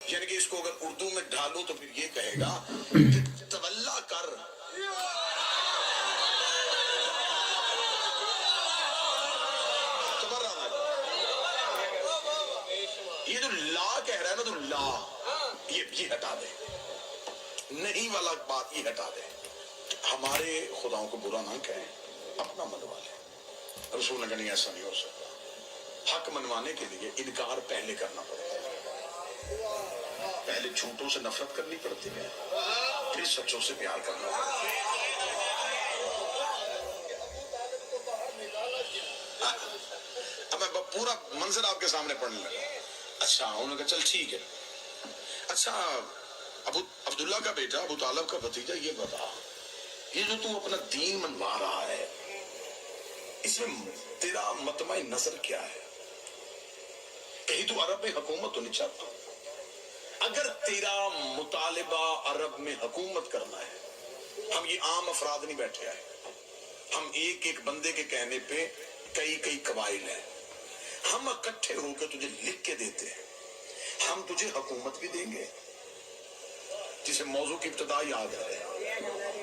یعنی کہ اس کو اگر اردو میں ڈھالو تو پھر یہ کہے گا کہ تولا کر، یہ جو لا کہہ رہا ہے نا، تو لا یہ ہٹا دے، نہیں والا بات یہ ہٹا دے. ہمارے خداؤں کو برا نہ کہیں، اپنا منوا لیں. رسول نے کہا نہیں، ایسا نہیں ہو سکتا. حق منوانے کے لیے انکار پہلے کرنا پڑتا ہے. پہلے جھوٹوں سے نفرت کرنی پڑتی ہے، پھر سچوں سے پیار کرنا پڑتا ہے. اب میں پورا منظر آپ کے سامنے پڑھنے لگا. اچھا انہوں نے کہا چل ٹھیک ہے. اچھا ابو عبداللہ کا بیٹا، ابو طالب کا بھتیجا، یہ بتا، یہ جو تو اپنا دین منوا رہا ہے، اس میں تیرا مطمع نظر کیا ہے؟ کہیں تو عرب میں حکومت تو نہیں چاہتا؟ اگر تیرا مطالبہ عرب میں حکومت کرنا ہے، ہم یہ عام افراد نہیں بیٹھے آئے، ہم ایک ایک بندے کے کہنے پہ کئی کئی قبائل ہیں، ہم اکٹھے ہو کے تجھے لکھ کے دیتے ہیں، ہم تجھے حکومت بھی دیں گے. جسے موضوع کی ابتدا یاد ہے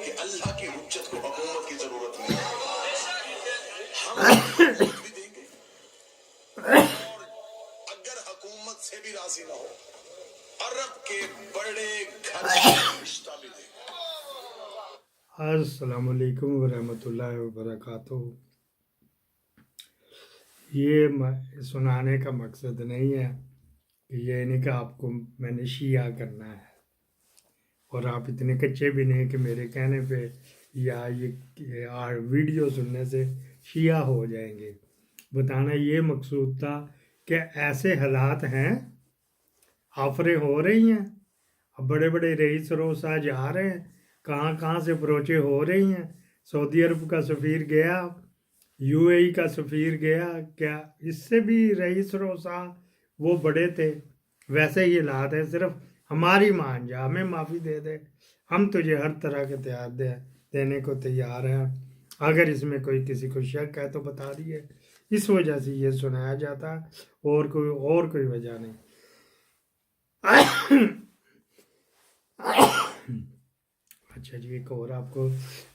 کہ اللہ کی حجت کو حکومت کی ضرورت نہیں ہے، ہم حکومت بھی دیں گے، اور اگر حکومت سے بھی راضی نہ ہو، عرب کے بڑے گھر سے رشتہ بھی دیں گے. السلام علیکم ورحمۃ اللہ وبرکاتہ. یہ سنانے کا مقصد نہیں ہے کہ یہ نہیں کہ آپ کو میں نے شیعہ کرنا ہے، اور آپ اتنے کچے بھی نہیں کہ میرے کہنے پہ یا یہ ویڈیو سننے سے شیعہ ہو جائیں گے. بتانا یہ مقصود تھا کہ ایسے حالات ہیں، آفریں ہو رہی ہیں، اب بڑے بڑے رئیس روسا جا رہے ہیں، کہاں سے اپروچیں ہو رہی ہیں. سعودی عرب کا سفیر گیا، یو اے ای کا سفیر گیا، کیا اس سے بھی رئیس روسا وہ بڑے تھے؟ ویسے ہی حالات ہے، صرف ہماری مان جا، ہمیں معافی دے دے، ہم تجھے ہر طرح کے دینے کو تیار ہیں. اگر اس میں کوئی کسی کو شک ہے تو بتا دیے، اس وجہ سے یہ سنایا جاتا، اور کوئی وجہ نہیں. اچھا جی، ایک اور آپ کو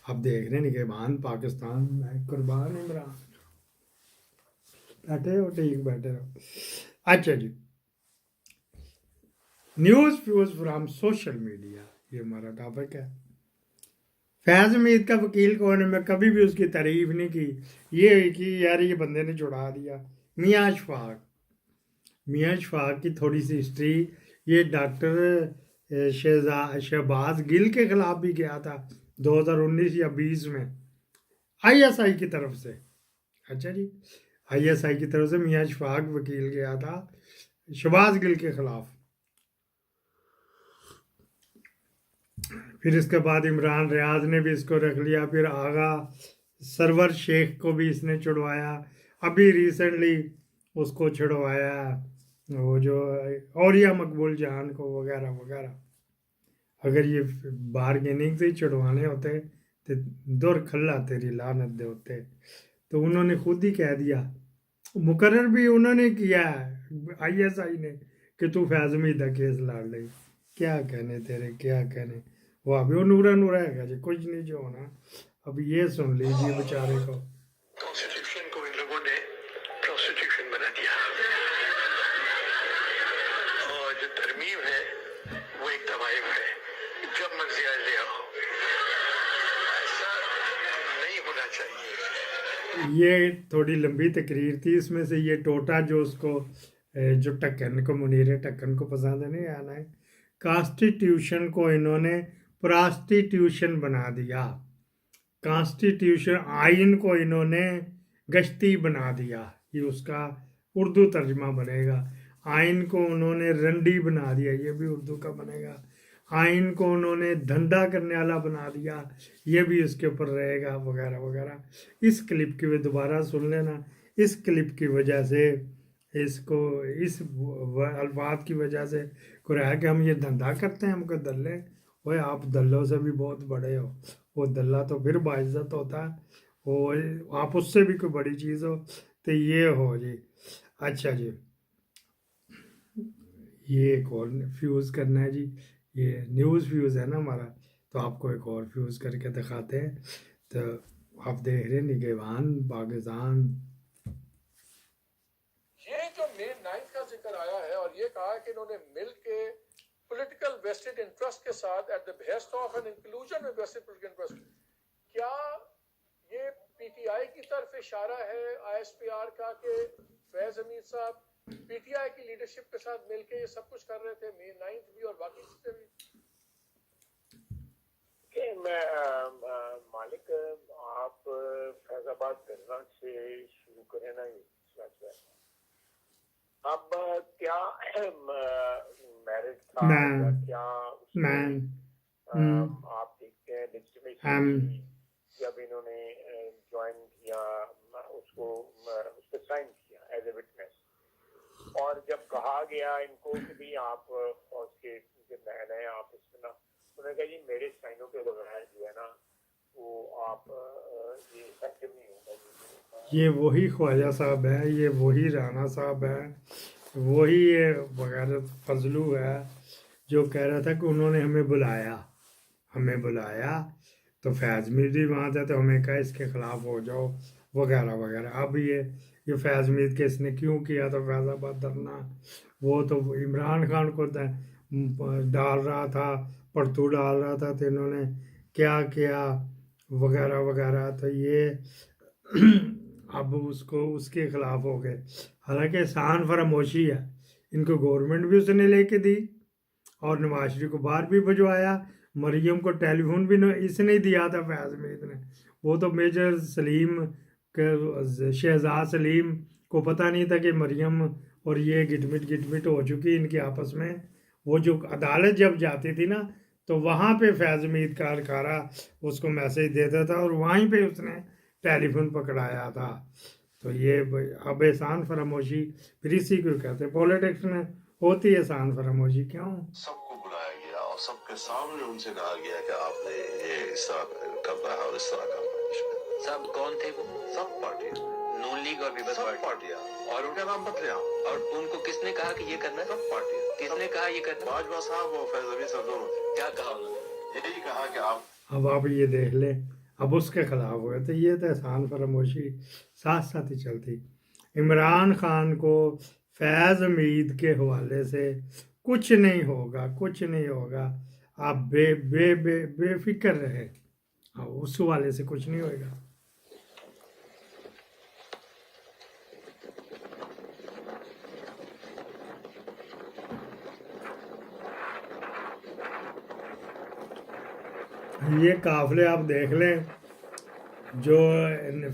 آپ دیکھ رہے ہیں نگہبان پاکستان میں قربان عمران، بیٹھے ہو؟ ٹھیک بیٹھے ہو. اچھا جی، news views from social media, یہ ہمارا ٹاپک ہے. فیض حمید کا وکیل کون ہے؟ میں کبھی بھی اس کی تعریف نہیں کی، یہ کہ یار یہ بندے نے چھڑا دیا. میاں اشفاق کی تھوڑی سی ہسٹری، یہ ڈاکٹر شہباز گل کے خلاف بھی گیا تھا 2019 یا 20 میں آئی ایس آئی کی طرف سے. اچھا جی، آئی ایس آئی کی طرف سے میاں اشفاق وکیل گیا تھا شہباز گل کے خلاف. پھر اس کے بعد عمران ریاض نے بھی اس کو رکھ لیا، پھر آغا سرور شیخ کو بھی اس نے چھڑوایا، ابھی ریسنٹلی اس کو چھڑوایا وہ جو اوریا مقبول جان کو، وغیرہ وغیرہ. اگر یہ بارگیننگ سے چھڑوانے ہوتے تو دور کھلا تیری لعنت دے ہوتے. تو انہوں نے خود ہی کہہ دیا، مقرر بھی انہوں نے کیا ہے آئی ایس آئی نے، کہ تو فیض حمید کا کیس لڑ لے. کیا کہنے تیرے، کیا کہنے. وہ ابھی وہ نورا ہے گا جی، کچھ نہیں جو ہونا. اب یہ سن لیجیے بیچارے کو. کانسٹیٹیوشن کو ان لوگوں نے پروسٹیٹیوشن بنا دیا، اور جو ترمیم ہے وہ ایک طوائف ہے، جب مرضی آ لے آؤ. ایسا نہیں ہونا چاہیے. یہ تھوڑی لمبی تقریر تھی، اس میں سے یہ ٹوٹا جو اس کو جو ٹکن کو، منیر ٹکن کو پسند نہیں آنا ہے، کانسٹیٹیوشن کو انہوں نے پراسٹیٹیوشن بنا دیا. کانسٹیٹیوشن آئین کو انہوں نے گشتی بنا دیا، یہ اس کا اردو ترجمہ بنے گا. آئین کو انہوں نے رنڈی بنا دیا، یہ بھی اردو کا بنے گا. آئین کو انہوں نے دھندا کرنے والا بنا دیا، یہ بھی اس کے اوپر رہے گا، وغیرہ وغیرہ. اس کلپ کی وہ دوبارہ سن لینا. اس کلپ کی وجہ سے اس الفاظ کی وجہ سے کو رہا کہ ہم یہ دھندا کرتے ہیں، ہم کو دلے. وہ آپ دلوں سے بھی بہت بڑے ہو، وہ دلہ تو پھر باعزت ہوتا ہے، اور آپ اس سے بھی کوئی بڑی چیز ہو تو یہ ہو جی. اچھا جی، یہ ایک اور فیوز کرنا ہے جی، یہ نیوز فیوز ہے نا ہمارا، تو آپ کو ایک اور فیوز کر کے دکھاتے ہیں. تو آپ دیکھ رہے ہیں نگہبان پاکستان. یہ جو مے 9 کا ذکر آیا ہے اور یہ کہا کہ انہوں نے مل کے پولیٹیکل ویسٹڈ انٹرسٹ کے ساتھ at the behest of an inclusion میں ویسٹڈ پولیٹیکل انٹرسٹ، کیا یہ پی ٹی آئی کی طرف اشارہ ہے آئی ایس پی آر کا کہ فیض حمید صاحب پی ٹی آئی کی لیڈرشپ کے ساتھ مل کے یہ سب کچھ کر رہے تھے، مے 9 بھی اور باقی چیزیں بھی؟ کہ میں مالک آپ فیض آباد گرنا سے شروع کریں نا یہ اب کیا میرج تھا یا کیا آپ دیکھتے ہیں لیجٹیمیسی جب انہوں نے جوائن کیا اس کو اس پہ سائن کیا ایز اے وٹنس، اور جب کہا گیا ان کو کہ بھی آپ فوج کے جو مین ہیں آپ اس میں نا، انہوں نے کہا جی میرے سائنوں کے بغیر جو ہے نا وہ آپ یہ افیکٹو نہیں ہوگا. یہ وہی خواجہ صاحب ہے، یہ وہی رانا صاحب ہے، وہی یہ وغیرہ فضلو ہے جو کہہ رہا تھا کہ انہوں نے ہمیں بلایا تو فیض میر بھی وہاں تھا تو ہمیں کہا اس کے خلاف ہو جاؤ وغیرہ وغیرہ. اب یہ فیض میر کے اس نے کیوں کیا تو فیض آباد دھرنا، وہ تو عمران خان کو ڈال رہا تھا، پرتو ڈال رہا تھا، تو انہوں نے کیا کیا وغیرہ وغیرہ. تو یہ اب اس کے خلاف ہو گئے. حالانکہ احسان فراموشی ہے، ان کو گورنمنٹ بھی اس نے لے کے دی اور نواز شریف کو باہر بھی بھجوایا. مریم کو ٹیلی فون بھی اس نے دیا تھا فیض میر نے. وہ تو میجر سلیم شہزاد سلیم کو پتہ نہیں تھا کہ مریم اور یہ گٹمٹ ہو چکی ان کے آپس میں. وہ جو عدالت جب جاتی تھی نا تو وہاں پہ فیض میر کارکارہ اس کو میسج دیتا تھا اور وہیں پہ اس نے ٹیلی فون پکڑایا تھا. تو یہ اب احسان فراموشی پھر اسی کو کہتے ہیں پولیٹکس میں ہوتی ہے احسان فراموشی. کیوں سب کو بلایا گیا اور سب کے سامنے ان سے کہا گیا کہ آپ نے یہ اس طرح کرنا ہے اور اس طرح کرنا ہے. سب کون تھے وہ؟ سب پارٹیاں، نون لیگ اور پیپلز سب پارٹی. پارٹیاں، اور ان کا نام مت لے. اور ان کو کس نے کہا کہ یہ کرنا ہے؟ سب پارٹیاں. کس نے کہا یہ کرنا ہے؟ باجوہ صاحب اور فیض حمید صاحب دونوں تھے. کیا کہا انہوں نے؟ یہی کہا کہ آپ اب آپ یہ دیکھ لیں اب اس کے خلاف ہوئے. تو یہ تو احسان فراموشی ساتھ ساتھ ہی چلتی. عمران خان کو فیض حمید کے حوالے سے کچھ نہیں ہوگا. آپ بے فکر رہے، اس حوالے سے کچھ نہیں ہوئے گا. یہ قافلے آپ دیکھ لیں جو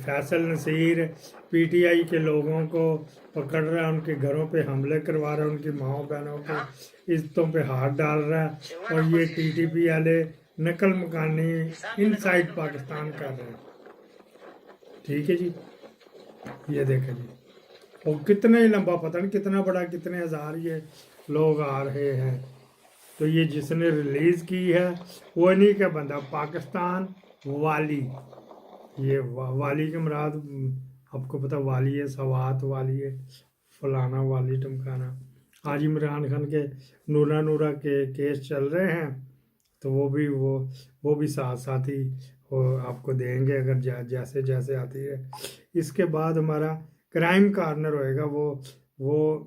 Faisal Naseer P T I کے لوگوں کو پکڑ رہا ہے، ان کے گھروں پہ حملے کروا رہا ہے، ان کی ماؤں بہنوں کے عزتوں پہ ہاتھ ڈال رہا ہے، اور یہ ٹی ٹی پی والے نقل مکانی ان سائڈ پاکستان کر رہے ہیں. ٹھیک ہے جی، یہ دیکھیں جی وہ کتنے لمبا پتہ نہیں کتنا بڑا کتنے ہزار یہ لوگ آ رہے ہیں. تو یہ جس نے ریلیز کی ہے وہ نہیں کہ بندہ پاکستان والی، یہ والی کے مراد آپ کو پتہ والی ہے، سوات والی ہے، فلانا والی ٹمکانا. آج عمران خان کے نورا کے کیس چل رہے ہیں تو وہ بھی ساتھ ہی آپ کو دیں گے اگر جیسے آتی ہے. اس کے بعد ہمارا کرائم کارنر ہوئے گا، وہ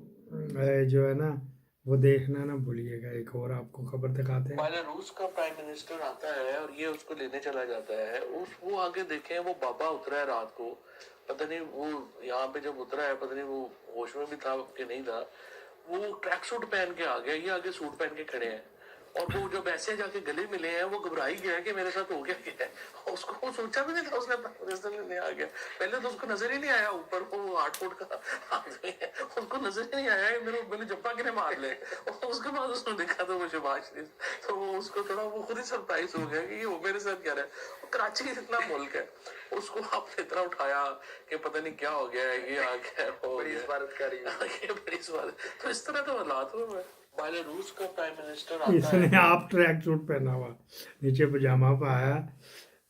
جو ہے نا وہ دیکھنا نہ بھولیے گا. ایک اور آپ کو خبر دکھاتے ہیں. پہلے روس کا پرائم منسٹر آتا ہے اور یہ اس کو لینے چلا جاتا ہے. وہ آگے دیکھیں وہ بابا اترا ہے رات کو، پتہ نہیں وہ یہاں پہ جب اترا ہے پتہ نہیں وہ ہوش میں بھی تھا کہ نہیں تھا، وہ ٹریک سوٹ پہن کے آ گیا، یہ آگے سوٹ پہن کے کھڑے ہیں، اور وہ جب ایسے جا کے گلے ملے ہیں وہ گھبرا ہی گیا کہ میرے ساتھ ہو گیا کیا ہے. اس کو وہ سوچا بھی نہیں تھا اس نے پرائم منسٹر لینے آ گیا. پہلے تو اس کو نظر ہی نہیں آیا اوپر وہ 8 فٹ کا آدمی ہے، اس کو نظر ہی نہیں آیا میرے جپا کے مار لے. اس کے بعد اس نے دیکھا تو وہ شہباز شریف، تو وہ اس کو تھوڑا وہ خود ہی سرپرائز ہو گیا کہ یہ وہ میرے ساتھ کیا رہا ہے. کراچی اتنا ملک ہے، اس کو آپ نے اتنا اٹھایا کہ پتہ نہیں کیا ہو گیا ہے، یہ آ گیا ہو گیا، بڑی سفارت. تو اس طرح تو حالات ہوئے. پہلے روس کا پرائم منسٹر اس آتا نے ہے، آپ ٹریک سوٹ پہنا ہوا نیچے پجامہ پایا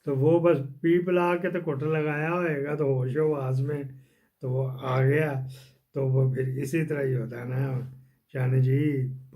تو وہ بس پی پلا کے تو کٹ لگایا ہوئے گا تو ہوش و آواز میں تو وہ آ گیا. تو وہ پھر اسی طرح ہی ہوتا ہے نا جانے جی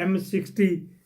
M60